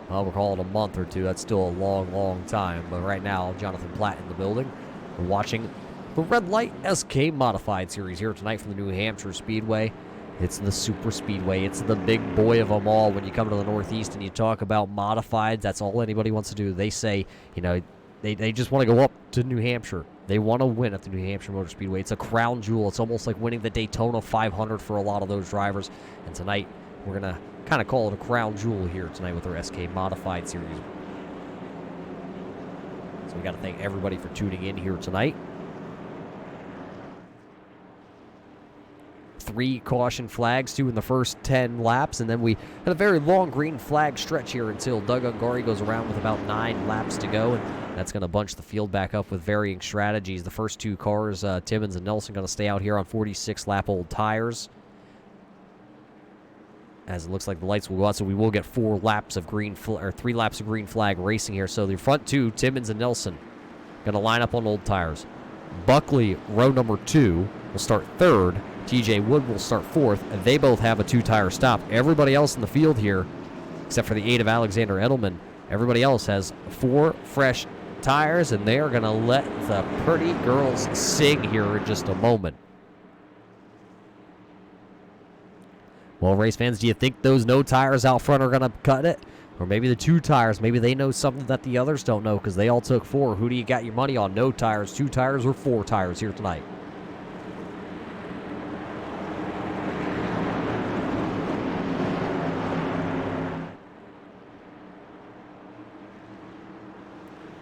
well, we'll call it a month or 2. That's still a long, long time. But right now, Jonathan Platt in the building. We're watching the Red Light SK Modified Series here tonight from the New Hampshire Speedway. It's the super speedway. It's the big boy of them all. When you come to the Northeast and you talk about modifieds, that's all anybody wants to do. They say, you know, they just want to go up to New Hampshire. They want to win at the New Hampshire Motor Speedway. It's a crown jewel. It's almost like winning the Daytona 500 for a lot of those drivers. And tonight, we're going to kind of call it a crown jewel here tonight with our SK Modified Series. So we got to thank everybody for tuning in here tonight. 3 caution flags, 2 in the first 10 laps, and then we had a very long green flag stretch here until Doug Ungari goes around with about 9 laps to go, and that's going to bunch the field back up with varying strategies. The first 2 cars, Timmins and Nelson, going to stay out here on 46-lap-old tires, as it looks like the lights will go out, so we will get 3 laps of green flag racing here. So the front 2, Timmins and Nelson, going to line up on old tires. Buckley, row number 2, will start 3rd. TJ Wood will start 4th, and they both have a 2-tire stop. Everybody else in the field here, except for the 8 of Alexander Edelman, everybody else has 4 fresh tires, and they are going to let the pretty girls sing here in just a moment. Well, race fans, do you think those no tires out front are going to cut it? Or maybe the 2 tires, maybe they know something that the others don't know because they all took 4. Who do you got your money on? No tires, 2 tires, or 4 tires here tonight?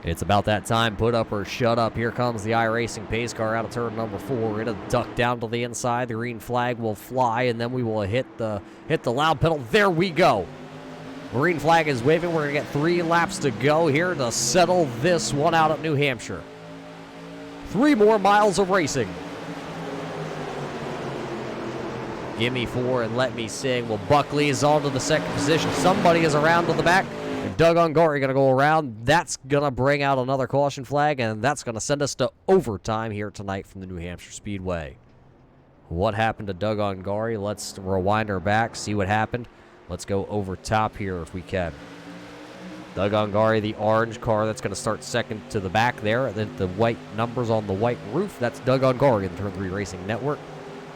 It's about that time. Put up or shut up. Here comes the iRacing pace car out of turn number 4. It'll duck down to the inside. The green flag will fly, and then we will hit the loud pedal. There we go. Green flag is waving. We're going to get 3 laps to go here to settle this one out at New Hampshire. 3 more miles of racing. Give me 4 and let me sing. Well, Buckley is on to the second position. Somebody is around to the back. Doug Ungari going to go around. That's going to bring out another caution flag, and that's going to send us to overtime here tonight from the New Hampshire Speedway. What happened to Doug Ungari? Let's rewind her back, see what happened. Let's go over top here if we can. Doug Ungari, the orange car, that's going to start second to the back there. Then the white numbers on the white roof, that's Doug Ungari in the Turn 3 Racing Network.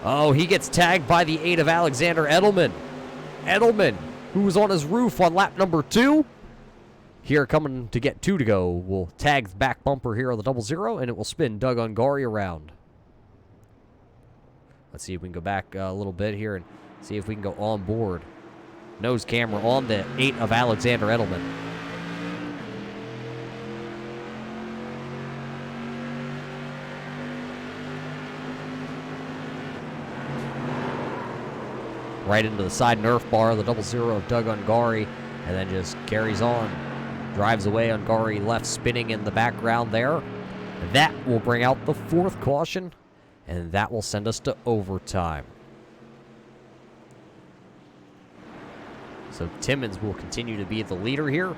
Oh, he gets tagged by the 8 of Alexander Edelman. Edelman, who was on his roof on lap number 2. Here, coming to get 2 to go, will tag the back bumper here on the 00, and it will spin Doug Ungari around. Let's see if we can go back a little bit here and see if we can go on board. Nose camera on the 8 of Alexander Edelman. Right into the side nerf bar, the 00 of Doug Ungari, and then just carries on. Drives away. Ungari left spinning in the background there. That will bring out the 4th caution, and that will send us to overtime. So Timmins will continue to be the leader here.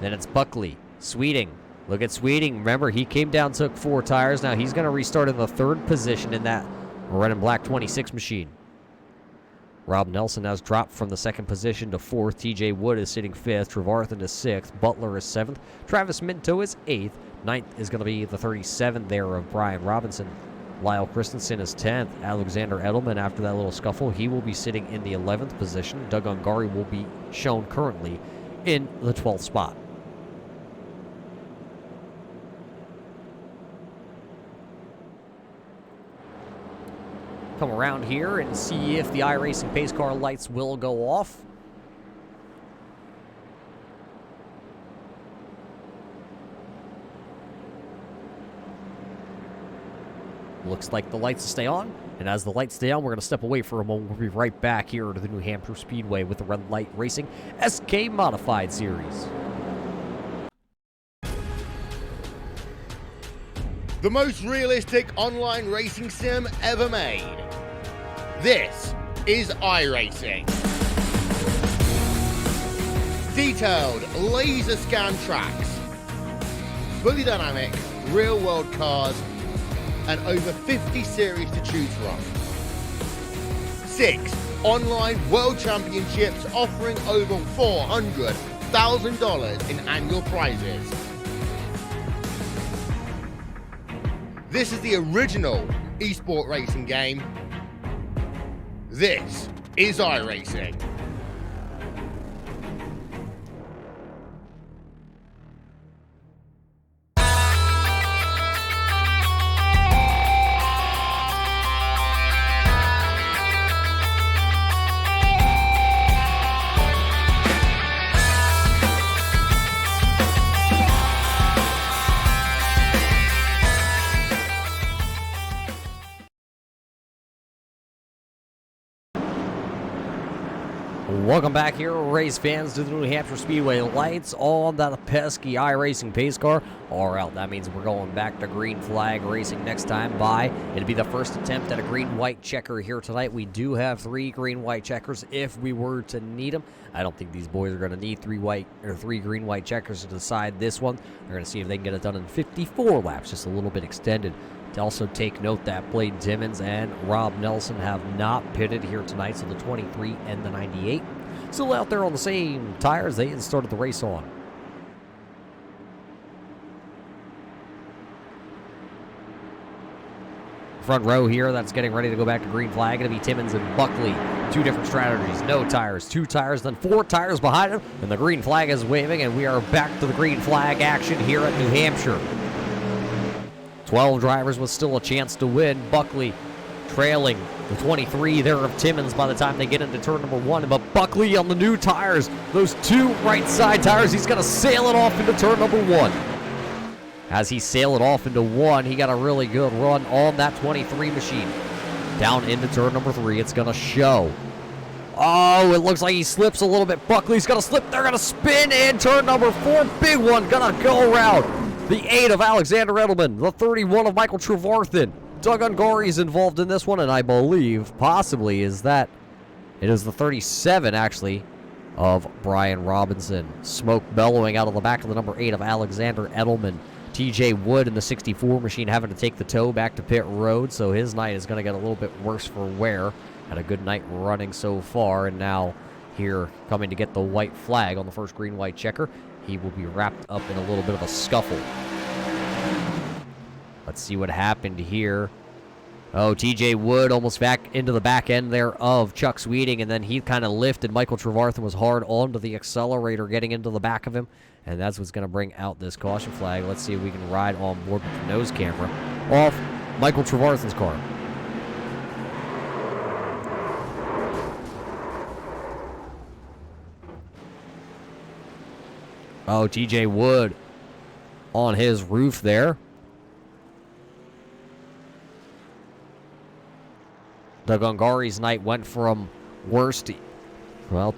Then it's Buckley. Sweeting. Look at Sweeting. Remember, he came down, took 4 tires. Now he's going to restart in the 3rd position in that red and black 26 machine. Rob Nelson has dropped from the 2nd position to 4th. TJ Wood is sitting 5th. Trevarthen is 6th. Butler is 7th. Travis Minto is 8th. 9th is going to be the 37 there of Brian Robinson. Lyle Christensen is 10th. Alexander Edelman, after that little scuffle, he will be sitting in the 11th position. Doug Ungari will be shown currently in the 12th spot. Come around here and see if the iRacing pace car lights will go off. Looks like the lights will stay on. And as the lights stay on, we're going to step away for a moment. We'll be right back here to the New Hampshire Speedway with the Red Light Racing SK Modified Series. The most realistic online racing sim ever made. This is iRacing. Detailed laser scan tracks, fully dynamic, real world cars, and over 50 series to choose from. 6 online world championships offering over $400,000 in annual prizes. This is the original esport racing game. This is iRacing. Welcome back here, race fans, to the New Hampshire Speedway. Lights on that pesky iRacing pace car are out. That means we're going back to green flag racing next time by. It'll be the first attempt at a green-white checker here tonight. We do have 3 green-white checkers if we were to need them. I don't think these boys are going to need 3 green-white checkers to decide this one. They're going to see if they can get it done in 54 laps, just a little bit extended. To also take note that Blade Timmons and Rob Nelson have not pitted here tonight, so the 23 and the 98 still out there on the same tires they had started the race on. Front row here that's getting ready to go back to green flag. Going to be Timmons and Buckley. 2 different strategies. No tires, 2 tires, then 4 tires behind them, and the green flag is waving, and we are back to the green flag action here at New Hampshire. 12 drivers with still a chance to win. Buckley trailing the 23 there of Timmons by the time they get into turn number 1. But Buckley on the new tires, those 2 right side tires, he's going to sail it off into turn number 1. As he sailed it off into 1, he got a really good run on that 23 machine. Down into turn number 3, it's going to show. Oh, it looks like he slips a little bit. Buckley's going to slip. They're going to spin in turn number 4. Big one, going to go around. The 8 of Alexander Edelman, the 31 of Michael Trevarthen. Doug Ungari's involved in this one, and I believe, possibly, it is the 37, actually, of Brian Robinson. Smoke bellowing out of the back of the number 8 of Alexander Edelman. TJ Wood in the 64 machine having to take the tow back to pit road, so his night is going to get a little bit worse for wear. Had a good night running so far, and now here coming to get the white flag on the first green-white checker. He will be wrapped up in a little bit of a scuffle. Let's see what happened here. Oh, TJ Wood almost back into the back end there of Chuck Sweeting, and then he kind of lifted. Michael Trevarthen was hard onto the accelerator getting into the back of him, and that's what's going to bring out this caution flag. Let's see if we can ride on board with the nose camera off Michael Trevarthen's car. Oh, TJ Wood on his roof there. Doug Ungari's night went from worse to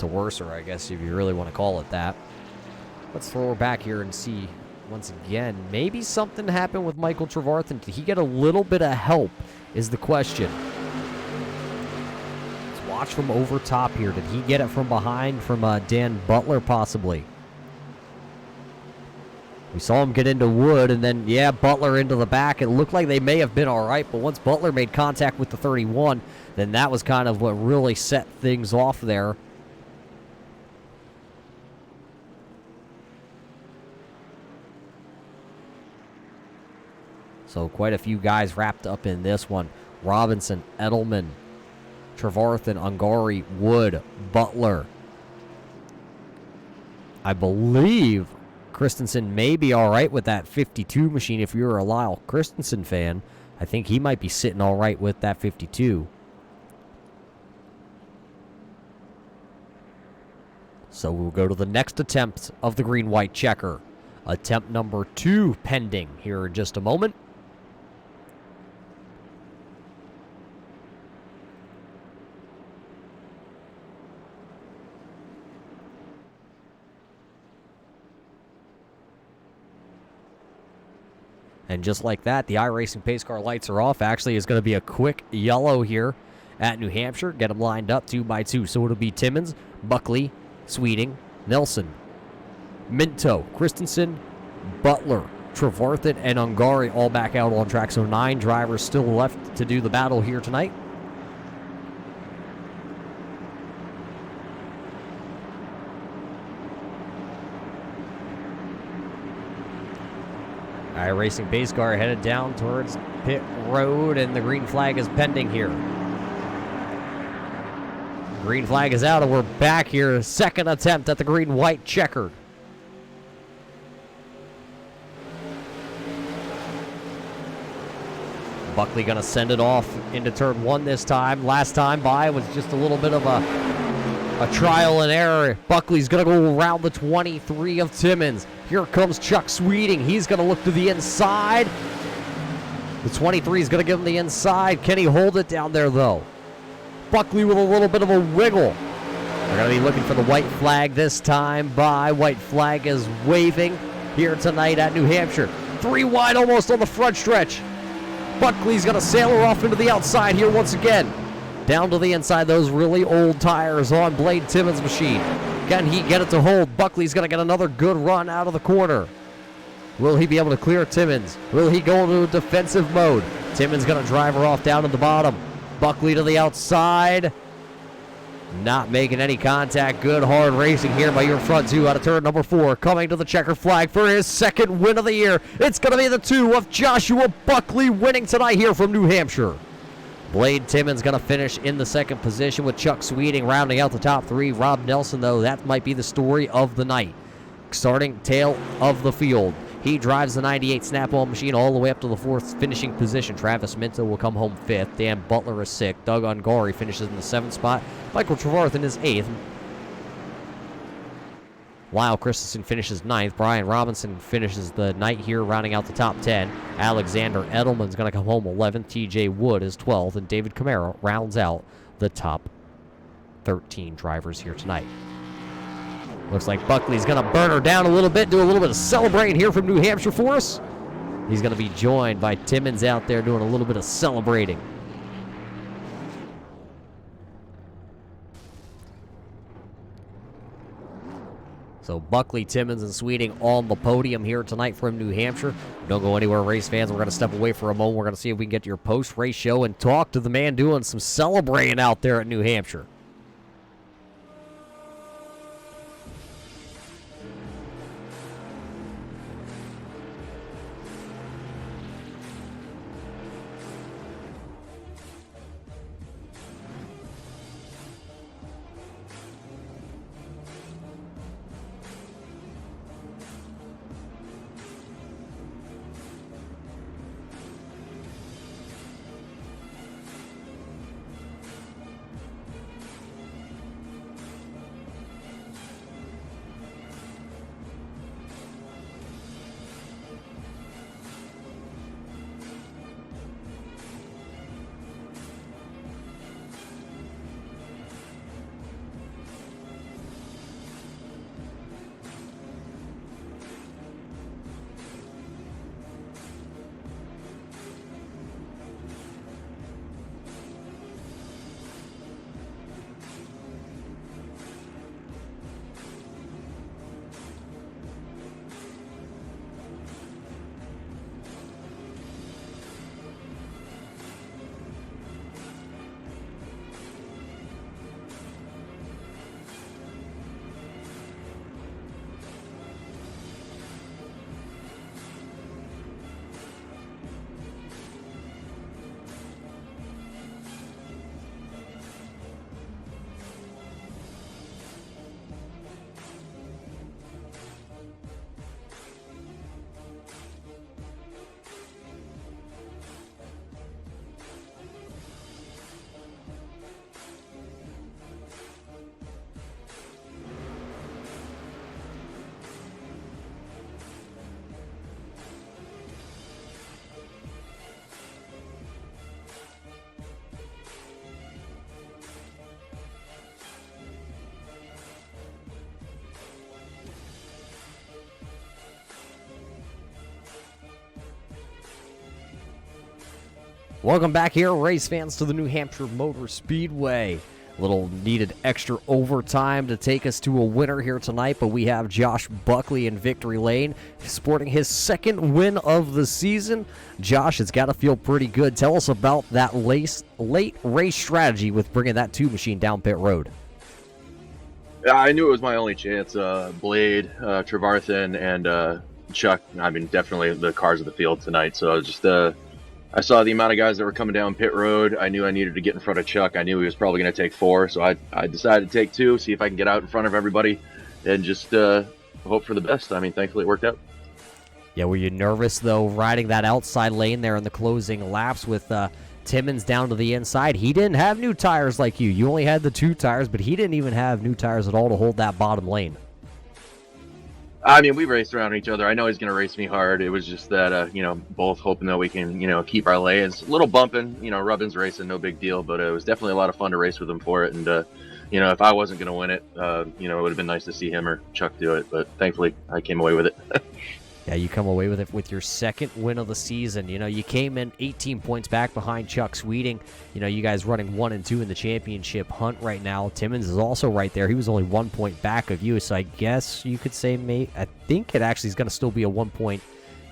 worser, I guess, if you really want to call it that. Let's throw her back here and see once again. Maybe something happened with Michael Trevarthen. Did he get a little bit of help is the question. Let's watch from over top here. Did he get it from behind from Dan Butler possibly? We saw him get into Wood, and then, yeah, Butler into the back. It looked like they may have been all right, but once Butler made contact with the 31, then that was kind of what really set things off there. So quite a few guys wrapped up in this one. Robinson, Edelman, Trevarthen, Ungari, Wood, Butler. I believe Christensen may be all right with that 52 machine. If you're a Lyle Christensen fan, I think he might be sitting all right with that 52. So we'll go to the next attempt of the green-white checker. Attempt number 2 pending here in just a moment. And just like that, the iRacing pace car lights are off. Actually, it's going to be a quick yellow here at New Hampshire. Get them lined up 2 by 2. So it'll be Timmons, Buckley, Sweeting, Nelson, Minto, Christensen, Butler, Trevarthen, and Ungari all back out on track. So 9 drivers still left to do the battle here tonight. iRacing pace car headed down towards pit road, and the green flag is pending here. Green flag is out, and we're back here. Second attempt at the green-white checkered. Buckley going to send it off into turn 1 this time. Last time by was just a little bit of a trial and error. Buckley's going to go around the 23 of Timmons. Here comes Chuck Sweeting. He's going to look to the inside. The 23 is going to give him the inside. Can he hold it down there, though? Buckley with a little bit of a wiggle. We're going to be looking for the white flag this time by. White flag is waving here tonight at New Hampshire. 3 wide almost on the front stretch. Buckley's going to sail her off into the outside here once again. Down to the inside, those really old tires on Blade Timmons' machine. Can he get it to hold? Buckley's going to get another good run out of the corner. Will he be able to clear Timmons? Will he go into defensive mode? Timmons going to drive her off down to the bottom. Buckley to the outside. Not making any contact. Good hard racing here by your front two out of turn number 4. Coming to the checker flag for his second win of the year. It's going to be the 2 of Joshua Buckley winning tonight here from New Hampshire. Blade Timmons going to finish in the second position with Chuck Sweeting rounding out the top 3. Rob Nelson, though, that might be the story of the night. Starting tail of the field. He drives the 98 Snap-on machine all the way up to the 4th finishing position. Travis Minto will come home 5th. Dan Butler is 6th. Doug Ungari finishes in the 7th spot. Michael Trevarthen is 8th. Lyle Christensen finishes 9th. Brian Robinson finishes the night here, rounding out the top 10. Alexander Edelman's going to come home 11th. TJ Wood is 12th. And David Camara rounds out the top 13 drivers here tonight. Looks like Buckley's going to burn her down a little bit, do a little bit of celebrating here from New Hampshire for us. He's going to be joined by Timmons out there doing a little bit of celebrating. So Buckley, Timmons, and Sweeting on the podium here tonight from New Hampshire. Don't go anywhere, race fans. We're going to step away for a moment. We're going to see if we can get to your post-race show and talk to the man doing some celebrating out there at New Hampshire. Welcome back here, race fans, to the New Hampshire Motor Speedway. A little needed extra overtime to take us to a winner here tonight, but we have Josh Buckley in victory lane, sporting his second win of the season. Josh, it's got to feel pretty good. Tell us about that late race strategy with bringing that 2 machine down pit road. I knew it was my only chance. Blade, Trevarthen, and Chuck, I mean, definitely the cars of the field tonight. So I was just, I saw the amount of guys that were coming down pit road. I knew I needed to get in front of Chuck. I knew he was probably going to take 4. So I decided to take 2, see if I can get out in front of everybody and just hope for the best. I mean, thankfully it worked out. Yeah, were you nervous, though, riding that outside lane there in the closing laps with Timmons down to the inside? He didn't have new tires like you. You only had the 2 tires, but he didn't even have new tires at all to hold that bottom lane. I mean, we raced around each other. I know he's going to race me hard. It was just that, both hoping that we can, keep our lanes. A little bumping, Rubbin's racing, no big deal, but it was definitely a lot of fun to race with him for it. And, if I wasn't going to win it, it would have been nice to see him or Chuck do it. But thankfully, I came away with it. Yeah, you come away with it with your second win of the season. You came in 18 points back behind Chuck Sweeting. You guys running 1 and 2 in the championship hunt right now. Timmons is also right there. He was only 1 point back of you, so I guess you could say, I think it actually is going to still be a 1 point,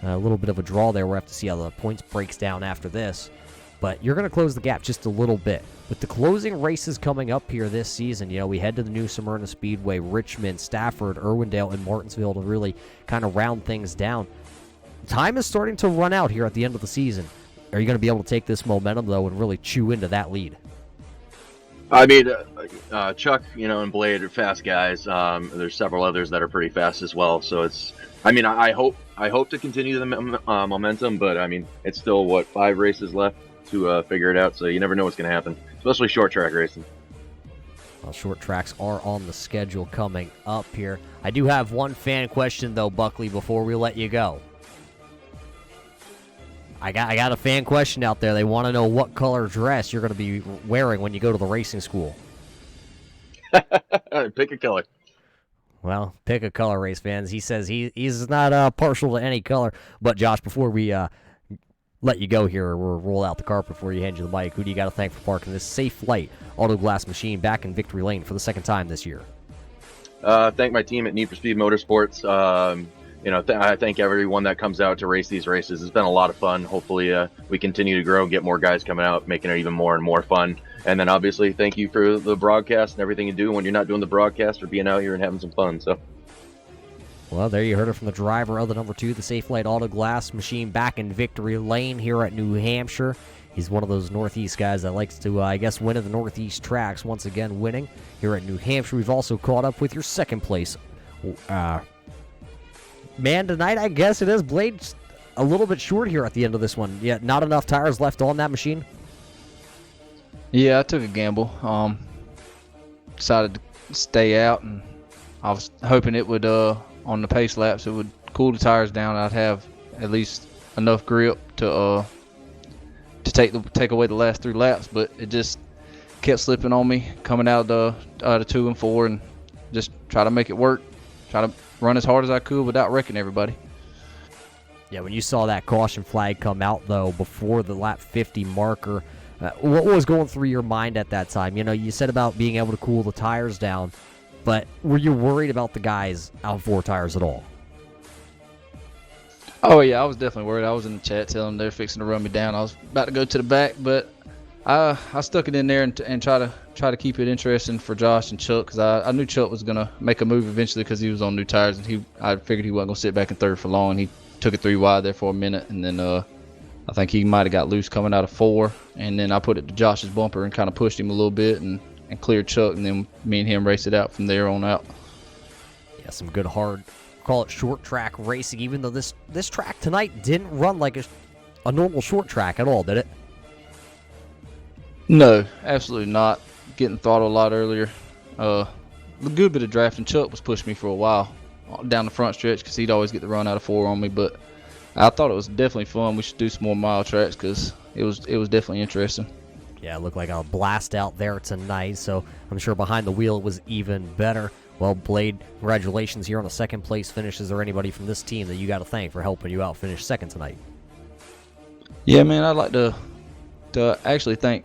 a little bit of a draw there. We'll have to see how the points breaks down after this. But you're going to close the gap just a little bit. With the closing races coming up here this season, we head to the new Smyrna Speedway, Richmond, Stafford, Irwindale, and Martinsville to really kind of round things down. Time is starting to run out here at the end of the season. Are you going to be able to take this momentum, though, and really chew into that lead? I mean, Chuck, and Blade are fast guys. There's several others that are pretty fast as well. So I hope to continue the momentum, but it's still 5 races left to figure it out. So you never know what's going to happen, especially short track racing. Well, short tracks are on the schedule coming up here. I do have one fan question, though, Buckley, before we let you go. I got a fan question out there. They want to know what color dress you're going to be wearing when you go to the racing school. Pick a color. Well, pick a color, race fans. He says he's not partial to any color. But, Josh, before we let you go here, we'll roll out the carpet before you hand you the mic. Who do you got to thank for parking this Safe Light Auto Glass machine back in Victory Lane for the second time this year? Thank my team at Need for Speed Motorsports. I thank everyone that comes out to race these races. It's been a lot of fun. Hopefully, we continue to grow, get more guys coming out, making it even more and more fun. And then, obviously, thank you for the broadcast and everything you do when you're not doing the broadcast or being out here and having some fun. So. Well, there you heard it from the driver of the number 2, the Safe Light Auto Glass machine back in Victory Lane here at New Hampshire. He's one of those Northeast guys that likes to, win at the Northeast tracks. Once again, winning here at New Hampshire. We've also caught up with your second place man tonight, I guess it is. Blade a little bit short here at the end of this one. Yeah, not enough tires left on that machine. Yeah, I took a gamble. Decided to stay out, and I was hoping it would, on the pace laps, it would cool the tires down. I'd have at least enough grip to take away the last 3 laps, but it just kept slipping on me coming out of the 2 and 4, and just try to make it work. Try to run as hard as I could without wrecking everybody. Yeah, when you saw that caution flag come out, though, before the lap 50 marker, what was going through your mind at that time? You said about being able to cool the tires down, but were you worried about the guys out 4 tires at all? Oh, yeah, I was definitely worried. I was in the chat telling them they're fixing to run me down. I was about to go to the back, but I stuck it in there and try to keep it interesting for Josh and Chuck, because I knew Chuck was going to make a move eventually because he was on new tires, and I figured he wasn't going to sit back in third for long, and he took it 3 wide there for a minute, and then I think he might have got loose coming out of 4, and then I put it to Josh's bumper and kind of pushed him a little bit and cleared Chuck, and then me and him raced it out from there on out. Yeah, some good hard, call it short track racing, even though this track tonight didn't run like a normal short track at all, did it? No, absolutely not. Getting throttled a lot earlier. A good bit of drafting. Chuck was pushing me for a while down the front stretch because he'd always get the run out of 4 on me, but I thought it was definitely fun. We should do some more mile tracks because it was definitely interesting. Yeah, it looked like a blast out there tonight, so I'm sure behind the wheel it was even better. Well, Blade, congratulations here on a second place finish. Is there anybody from this team that you got to thank for helping you out finish second tonight? Yeah, man, I'd like to actually thank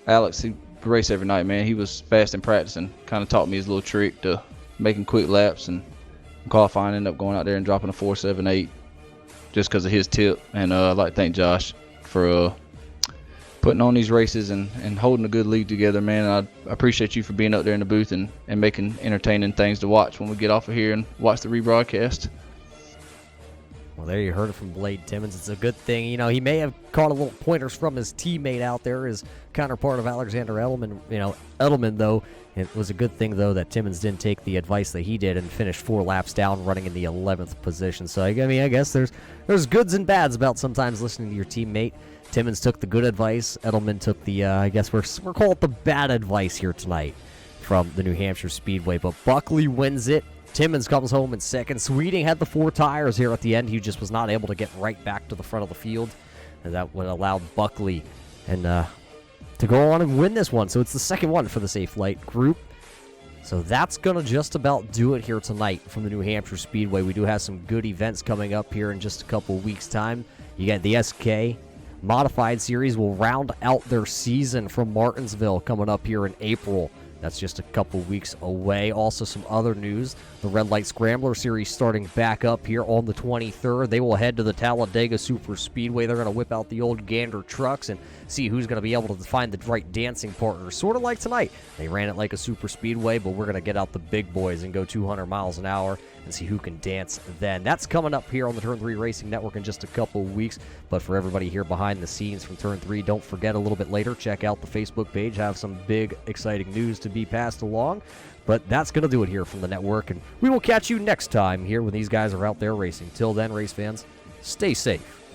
Alex. He race every night, man. He was fast in practice and kind of taught me his little trick to making quick laps, and qualifying, ended up going out there and dropping a 4.78 just because of his tip. And I'd like to thank Josh for putting on these races and holding a good lead together, man. I appreciate you for being up there in the booth and making entertaining things to watch when we get off of here and watch the rebroadcast. Well, there you heard it from Blade Timmons. It's a good thing. He may have caught a little pointers from his teammate out there, his counterpart of Alexander Edelman. Edelman, though, it was a good thing, though, that Timmons didn't take the advice that he did and finished 4 laps down, running in the 11th position. So, I guess there's goods and bads about sometimes listening to your teammate. Timmons took the good advice. Edelman took the, I guess we're calling it the bad advice here tonight from the New Hampshire Speedway. But Buckley wins it. Timmons comes home in second. Sweeting had the 4 tires here at the end. He just was not able to get right back to the front of the field. And that would allow Buckley and to go on and win this one. So it's the second one for the Safe Light group. So that's going to just about do it here tonight from the New Hampshire Speedway. We do have some good events coming up here in just a couple weeks' time. You got the SK Modified Series will round out their season from Martinsville coming up here in April. That's just a couple weeks away. Also, some other news. The Red Light Scrambler Series starting back up here on the 23rd. They will head to the Talladega Super Speedway. They're going to whip out the old Gander trucks and see who's going to be able to find the right dancing partner. Sort of like tonight. They ran it like a super speedway, but we're going to get out the big boys and go 200 miles an hour and see who can dance then. That's coming up here on the Turn 3 Racing Network in just a couple weeks. But for everybody here behind the scenes from Turn 3, don't forget a little bit later, check out the Facebook page. Have some big, exciting news to be passed along. But that's going to do it here from the network, and we will catch you next time here when these guys are out there racing. Till then, race fans, stay safe.